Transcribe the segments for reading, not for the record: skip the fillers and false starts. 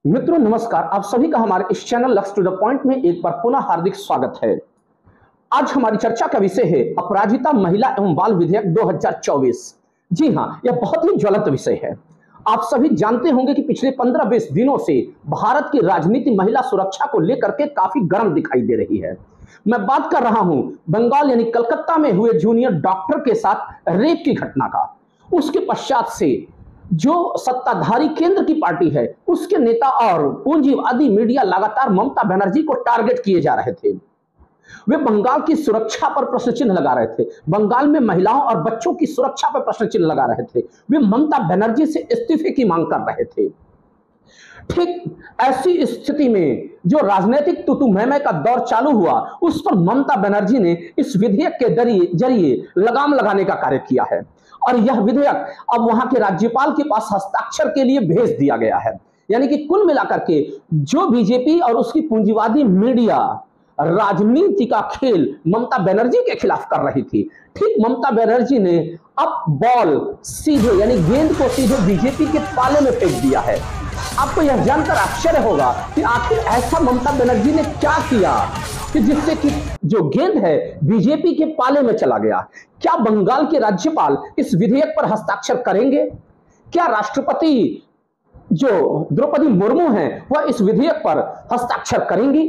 मित्रों नमस्कार। आप सभी का हमारे इस चैनल लक्ष्य टू द पॉइंट में एक बार पुनः हार्दिक स्वागत है। आज हमारी चर्चा का विषय है अपराजिता महिला एवं बाल विधेयक 2024। जी हां, यह बहुत ही ज्वलंत विषय है। आप सभी जानते होंगे कि पिछले 15-20 दिनों से भारत की राजनीति महिला सुरक्षा को लेकर के काफी गर्म दिखाई दे रही है। मैं बात कर रहा हूं बंगाल यानी कलकत्ता में हुए जूनियर डॉक्टर के साथ रेप की घटना का। उसके पश्चात से जो सत्ताधारी केंद्र की पार्टी है उसके नेता और पूंजीवादी मीडिया लगातार ममता बनर्जी को टारगेट किए जा रहे थे। वे बंगाल की सुरक्षा पर प्रश्न चिन्ह लगा रहे थे, बंगाल में महिलाओं और बच्चों की सुरक्षा पर प्रश्न चिन्ह लगा रहे थे। वे ममता बनर्जी से इस्तीफे की मांग कर रहे थे। ठीक ऐसी स्थिति में जो राजनीतिक तुतु मैमे का दौर चालू हुआ, उस पर ममता बनर्जी ने इस विधेयक के जरिए लगाम लगाने का कार्य किया है और यह विधेयक अब वहां के राज्यपाल के पास हस्ताक्षर के लिए भेज दिया गया है। यानी कि कुल मिलाकर के जो बीजेपी और उसकी पूंजीवादी मीडिया राजनीति का खेल ममता बनर्जी के खिलाफ कर रही थी, ठीक ममता बनर्जी ने अब बॉल सीधे यानी गेंद को सीधे बीजेपी के पाले में फेंक दिया है। आपको यह जानकर आश्चर्य होगा कि आखिर ऐसा ममता बनर्जी ने क्या किया कि जिससे कि जो गेंद है बीजेपी के पाले में चला गया। क्या बंगाल के राज्यपाल इस विधेयक पर हस्ताक्षर करेंगे? क्या राष्ट्रपति जो द्रौपदी मुर्मू हैं वह इस विधेयक पर हस्ताक्षर करेंगी?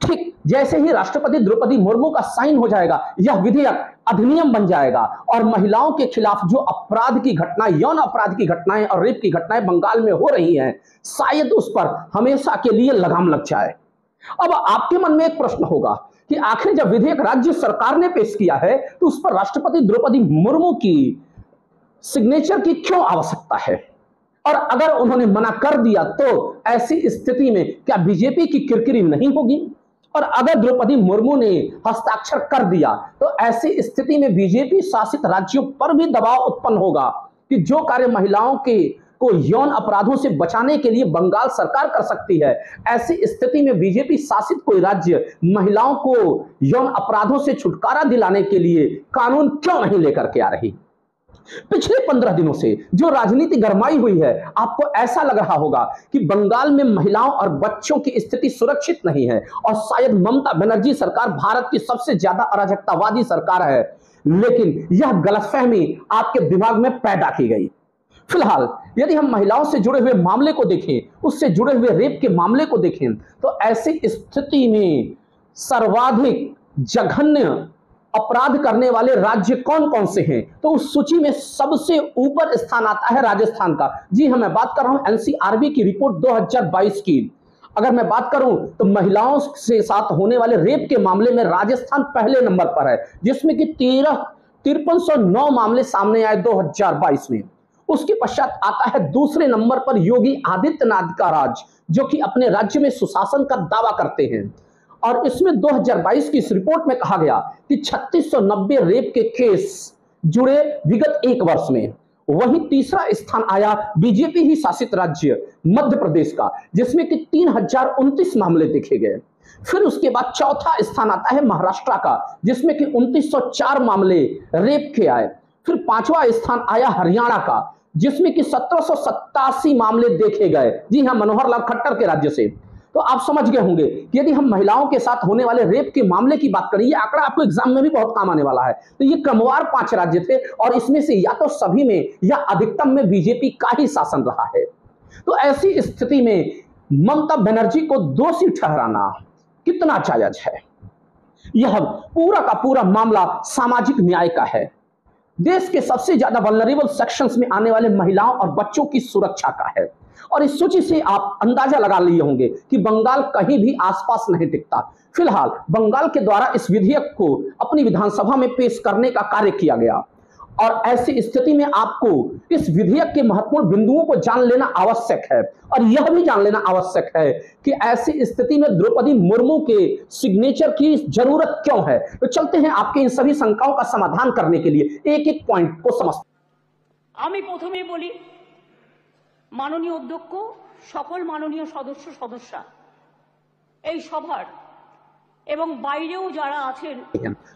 ठीक जैसे ही राष्ट्रपति द्रौपदी मुर्मू का साइन हो जाएगा, यह विधेयक अधिनियम बन जाएगा और महिलाओं के खिलाफ जो अपराध की घटना, यौन अपराध की घटनाएं और रेप की घटनाएं बंगाल में हो रही हैं, शायद उस पर हमेशा के लिए लगाम लग जाए। अब आपके मन में एक प्रश्न होगा कि आखिर जब विधेयक राज्य सरकार ने पेश किया है तो उस पर राष्ट्रपति द्रौपदी मुर्मू की सिग्नेचर की क्यों आवश्यकता है? और अगर उन्होंने मना कर दिया तो ऐसी स्थिति में क्या बीजेपी की किरकिरी नहीं होगी? और अगर द्रौपदी मुर्मू ने हस्ताक्षर कर दिया तो ऐसी स्थिति में बीजेपी शासित राज्यों पर भी दबाव उत्पन्न होगा कि जो कार्य महिलाओं के को यौन अपराधों से बचाने के लिए बंगाल सरकार कर सकती है, ऐसी स्थिति में बीजेपी शासित कोई राज्य महिलाओं को यौन अपराधों से छुटकारा दिलाने के लिए कानून क्यों नहीं लेकर के आ रही? पिछले 15 दिनों से जो राजनीति गरमाई हुई है, आपको ऐसा लग रहा होगा कि बंगाल में महिलाओं और बच्चों की स्थिति सुरक्षित नहीं है और शायद ममता बनर्जी सरकार भारत की सबसे ज्यादा अराजकतावादी सरकार है। लेकिन यह गलतफहमी आपके दिमाग में पैदा की गई। फिलहाल यदि हम महिलाओं से जुड़े हुए मामले को देखें, उससे जुड़े हुए रेप के मामले को देखें, तो ऐसी स्थिति में सर्वाधिक जघन्य अपराध करने वाले राज्य कौन कौन से हैं? तो उस सूची में सबसे ऊपर स्थान आता है राजस्थान का। जी हां, मैं बात कर रहा हूं एनसीआरबी की रिपोर्ट 2022 की। अगर मैं बात करूं तो महिलाओं से साथ होने वाले रेप के मामले में राजस्थान पहले नंबर पर है, जिसमें कि 5309 मामले सामने आए 2022 में। उसके पश्चात आता है दूसरे नंबर पर योगी आदित्यनाथ का राज्य, जो कि अपने राज्य में सुशासन का दावा करते हैं। और इसमें 2022 की इस रिपोर्ट में कहा गया कि 3690 रेप के केस जुड़े विगत एक वर्ष में। वहीं तीसरा स्थान आया बीजेपी ही शासित राज्य मध्य प्रदेश का, जिसमें कि 3029 मामले देखे गए। फिर उसके बाद चौथा स्थान आता है महाराष्ट्र का, जिसमें कि 2904 मामले रेप के आए। फिर पांचवा स्थान आया हरियाणा का, जिसमें कि 1787 मामले देखे गए। जी हां, मनोहर लाल खट्टर के राज्य से। तो आप समझ गए होंगे कि यदि हम महिलाओं के साथ होने वाले रेप के मामले की बात करें, ये आंकड़ा आपको एग्जाम में भी बहुत काम आने वाला है। तो ये क्रमवार 5 राज्य थे और इसमें से या तो सभी में या अधिकतम में बीजेपी का ही शासन रहा है। तो ऐसी स्थिति में ममता बनर्जी को दोषी ठहराना कितना जायज है? यह पूरा का पूरा मामला सामाजिक न्याय का है। देश के सबसे ज्यादा वल्नरेबल सेक्शंस में आने वाले महिलाओं और बच्चों की सुरक्षा का है। और इस सूची से आप अंदाजा लगा लिए होंगे कि बंगाल कहीं भी आसपास नहीं टिकता। फिलहाल बंगाल के द्वारा इस विधेयक को अपनी विधानसभा में पेश करने का कार्य किया गया और ऐसी स्थिति में आपको इस विधेयक के महत्वपूर्ण बिंदुओं को जान लेना आवश्यक है और यह भी जान लेना आवश्यक है कि ऐसी स्थिति में द्रौपदी मुर्मू के सिग्नेचर की जरूरत क्यों है। तो चलते हैं आपके इन सभी शंकाओं का समाधान करने के लिए एक एक पॉइंट को समझते हैं। আমি প্রথমে বলি, মাননীয় অধ্যক্ষ, সকল মাননীয় সদস্য সদস্যা, এই সভার এবং বাইরেও যারা আছেন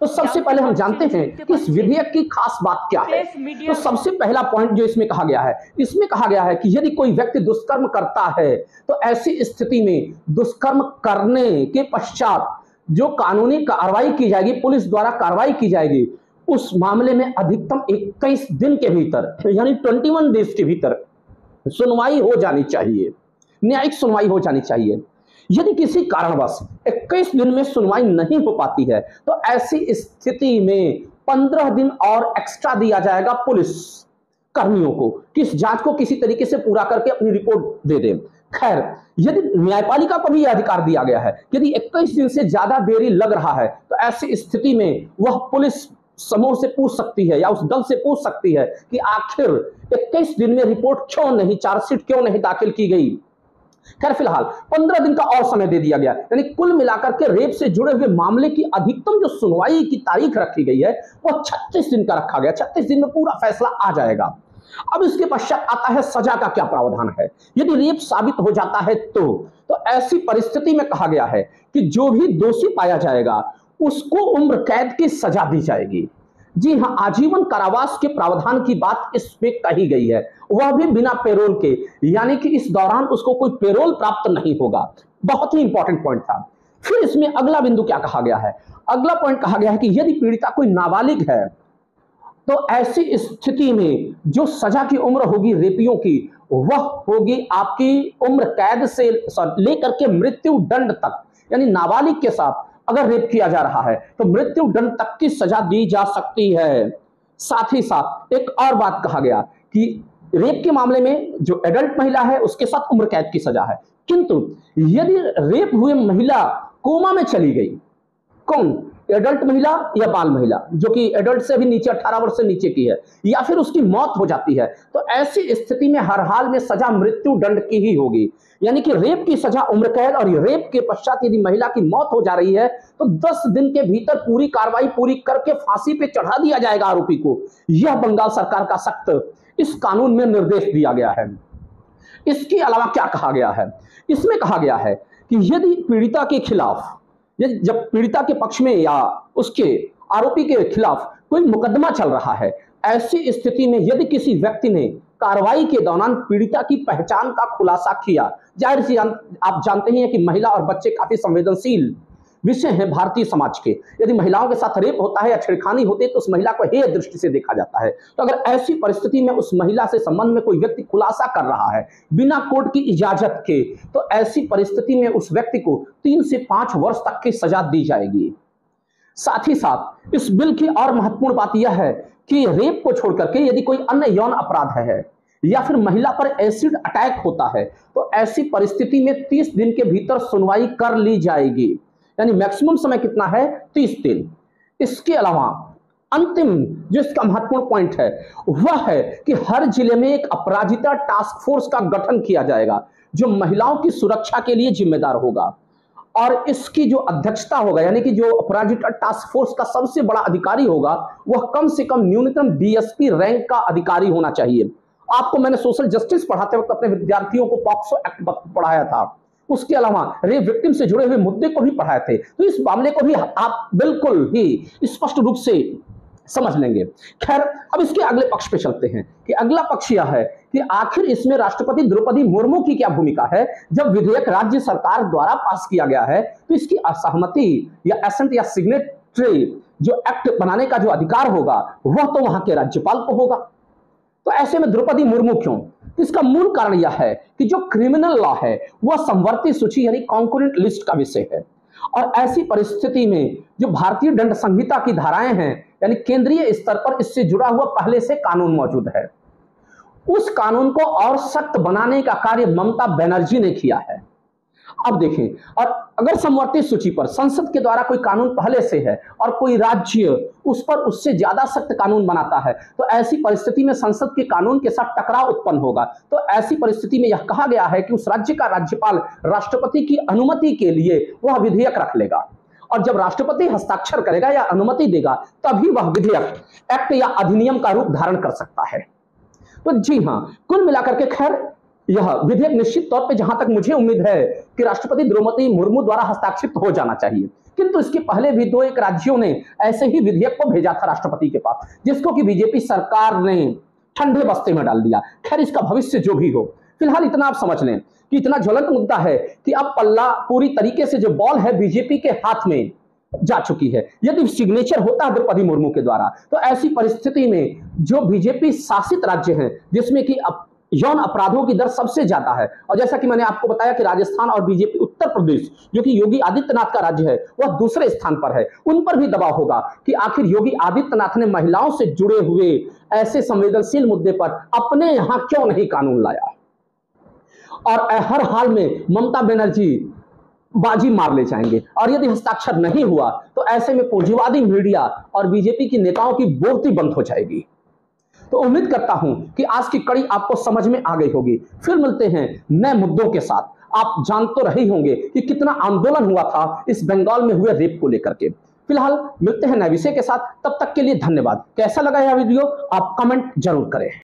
तो सबसे पहले हम जानते हैं कि इस विधेयक की खास बात क्या है। तो सबसे पहला पॉइंट जो इसमें कहा गया है, इसमें कहा गया है कि यदि कोई व्यक्ति दुष्कर्म करता है तो ऐसी स्थिति में दुष्कर्म करने के पश्चात जो कानूनी कार्रवाई की जाएगी, पुलिस द्वारा कार्रवाई की जाएगी, उस मामले में अधिकतम 21 दिन के भीतर यानी 21 डेज के भीतर सुनवाई हो जानी चाहिए, न्यायिक सुनवाई हो जानी चाहिए। यदि किसी कारणवश 21 दिन में सुनवाई नहीं हो पाती है तो ऐसी स्थिति में 15 दिन और एक्स्ट्रा दिया जाएगा पुलिस कर्मियों को कि इस जांच को किसी तरीके से पूरा करके अपनी रिपोर्ट दे दे। खैर, यदि न्यायपालिका को भी यह अधिकार दिया गया है, यदि 21 दिन से ज्यादा देरी लग रहा है तो ऐसी स्थिति में वह पुलिस समूह से पूछ सकती है या उस दल से पूछ सकती है कि आखिर 21 दिन में रिपोर्ट क्यों नहीं, चार्जशीट क्यों नहीं दाखिल की गई। खैर, फिलहाल 15 दिन का और समय दे दिया गया, यानी कुल मिलाकर के रेप से जुड़े हुए मामले की अधिकतम जो सुनवाई की तारीख रखी गई है वह 36 दिन का रखा गया। 36 दिन में पूरा फैसला आ जाएगा। अब इसके पश्चात आता है सजा का क्या प्रावधान है। यदि रेप साबित हो जाता है तो ऐसी परिस्थिति में कहा गया है कि जो भी दोषी पाया जाएगा उसको उम्र कैद की सजा दी जाएगी। जी हां, आजीवन कारावास के प्रावधान की बात इसमें कही गई है, वह भी बिना पेरोल के, यानी कि इस दौरान उसको कोई पेरोल प्राप्त नहीं होगा। बहुत ही इंपॉर्टेंट पॉइंट था। फिर इसमें अगला बिंदु क्या कहा गया है, अगला पॉइंट कहा गया है कि यदि पीड़िता कोई नाबालिग है तो ऐसी स्थिति में जो सजा की उम्र होगी रेपियों की वह होगी आपकी उम्र कैद से लेकर के मृत्यु दंड तक, यानी नाबालिग के साथ अगर रेप किया जा रहा है तो मृत्यु दंड तक की सजा दी जा सकती है। साथ ही साथ एक और बात कहा गया कि रेप के मामले में जो एडल्ट महिला है उसके साथ उम्र कैद की सजा है, किंतु यदि रेप हुए महिला कोमा में चली गई, कौन, एडल्ट महिला या बाल महिला जो कि एडल्ट से भी नीचे 18 वर्ष से नीचे की है, या फिर उसकी मौत हो जाती है, तो ऐसी स्थिति में हर हाल में सजा मृत्यु दंड की ही होगी। यानी कि रेप की सजा उम्र कैद और रेप के पश्चात यदि महिला की मौत हो जा रही है तो 10 दिन के भीतर पूरी कार्रवाई पूरी करके फांसी पे चढ़ा दिया जाएगा आरोपी को। यह बंगाल सरकार का सख्त इस कानून में निर्देश दिया गया है। इसके अलावा क्या कहा गया है, इसमें कहा गया है कि यदि पीड़िता के खिलाफ, जब पीड़िता के पक्ष में या उसके आरोपी के खिलाफ कोई मुकदमा चल रहा है, ऐसी स्थिति में यदि किसी व्यक्ति ने कार्रवाई के दौरान पीड़िता की पहचान का खुलासा किया, जाहिर सी आप जानते ही हैं कि महिला और बच्चे काफी संवेदनशील विषय हैं भारतीय समाज के। यदि महिलाओं के साथ रेप होता है या छेड़खानी होती है तो उस महिला को हेय दृष्टि से देखा जाता है। तो अगर ऐसी परिस्थिति में उस महिला से संबंध में कोई व्यक्ति खुलासा कर रहा है बिना कोर्ट की इजाजत के, तो ऐसी परिस्थिति में उस व्यक्ति को 3 से 5 वर्ष तक की सजा दी जाएगी। साथ ही साथ इस बिल की और महत्वपूर्ण बात यह है कि रेप को छोड़कर के यदि कोई अन्य यौन अपराध है या फिर महिला पर एसिड अटैक होता है तो ऐसी परिस्थिति में 30 दिन के भीतर सुनवाई कर ली जाएगी, यानी मैक्सिमम समय कितना है, 30 दिन। इसके अलावा अंतिम जो इसका महत्वपूर्ण पॉइंट है वह है कि हर जिले में एक अपराजिता टास्क फोर्स का गठन किया जाएगा जो महिलाओं की सुरक्षा के लिए जिम्मेदार होगा, और इसकी जो अध्यक्षता होगा, यानी कि जो अपराजिता टास्क फोर्स का सबसे बड़ा अधिकारी होगा वह कम से कम न्यूनतम डीएसपी रैंक का अधिकारी होना चाहिए। आपको मैंने सोशल जस्टिस पढ़ाते वक्त अपने विद्यार्थियों को पॉक्सो एक्ट पढ़ाया था, उसके अलावा रेप विक्टिम से जुड़े हुए मुद्दे को भी पढ़ाए थे, तो इस मामले को भी आप बिल्कुल ही स्पष्ट रूप से समझ लेंगे। खैर, अब इसके अगले पक्ष पे चलते हैं कि अगला पक्ष यह है कि आखिर इसमें राष्ट्रपति द्रौपदी मुर्मू की क्या भूमिका है। जब विधेयक राज्य सरकार द्वारा पास किया गया है तो इसकी असहमति या एसेंट या सिग्नेटरी जो एक्ट बनाने का जो अधिकार होगा वह तो वहां के राज्यपाल को होगा। तो ऐसे में द्रौपदी मुर्मू क्यों? इसका मूल कारण यह है कि जो क्रिमिनल लॉ है वह समवर्ती सूची यानी कॉन्करेंट लिस्ट का विषय है, और ऐसी परिस्थिति में जो भारतीय दंड संहिता की धाराएं हैं यानी केंद्रीय स्तर पर इससे जुड़ा हुआ पहले से कानून मौजूद है, उस कानून को और सख्त बनाने का कार्य ममता बनर्जी ने किया है। अब देखें, और अगर समवर्ती सूची पर संसद के द्वारा कोई कानून पहले से है और कोई राज्य उस पर उससे ज्यादा सख्त कानून बनाता है तो ऐसी परिस्थिति में संसद के कानून के साथ टकराव उत्पन्न होगा। तो ऐसी परिस्थिति में यह कहा गया है कि उस राज्य का राज्यपाल राष्ट्रपति की अनुमति के लिए वह विधेयक रख लेगा, और जब राष्ट्रपति हस्ताक्षर करेगा या अनुमति देगा तभी वह विधेयक एक्ट या अधिनियम का रूप धारण कर सकता है। तो जी हां, कुल मिलाकर के खैर यह विधेयक निश्चित तौर पे जहां तक मुझे उम्मीद है कि राष्ट्रपति द्रौपदी मुर्मू द्वारा हस्ताक्षरित हो जाना चाहिए, किंतु इसके पहले भी दो एक राज्यों ने ऐसे ही विधेयक को भेजा था राष्ट्रपति के पास, जिसको कि बीजेपी सरकार ने ठंडे बस्ते में डाल दिया। खैर, इसका भविष्य जो भी हो, फिलहाल इतना आप समझ लें कि इतना ज्वलंत मुद्दा है कि अब पल्ला पूरी तरीके से जो बॉल है बीजेपी के हाथ में जा चुकी है। यदि सिग्नेचर होता है द्रौपदी मुर्मू के द्वारा, तो ऐसी परिस्थिति में जो बीजेपी शासित राज्य हैं, जिसमें कि यौन अपराधों की दर सबसे ज्यादा है, और जैसा कि मैंने आपको बताया कि राजस्थान और बीजेपी उत्तर प्रदेश जो कि योगी आदित्यनाथ का राज्य है, वह दूसरे स्थान पर है, उन पर भी दबाव होगा कि आखिर योगी आदित्यनाथ ने महिलाओं से जुड़े हुए ऐसे संवेदनशील मुद्दे पर अपने यहां क्यों नहीं कानून लाया। और हर हाल में ममता बनर्जी बाजी मार ले जाएंगे, और यदि हस्ताक्षर नहीं हुआ तो ऐसे में पूंजीवादी मीडिया और बीजेपी की नेताओं की बोलती बंद हो जाएगी। तो उम्मीद करता हूं कि आज की कड़ी आपको समझ में आ गई होगी। फिर मिलते हैं नए मुद्दों के साथ। आप जान तो रहे होंगे कि कितना आंदोलन हुआ था इस बंगाल में हुए रेप को लेकर के। फिलहाल मिलते हैं नए विषय के साथ, तब तक के लिए धन्यवाद। कैसा लगा यह वीडियो आप कमेंट जरूर करें।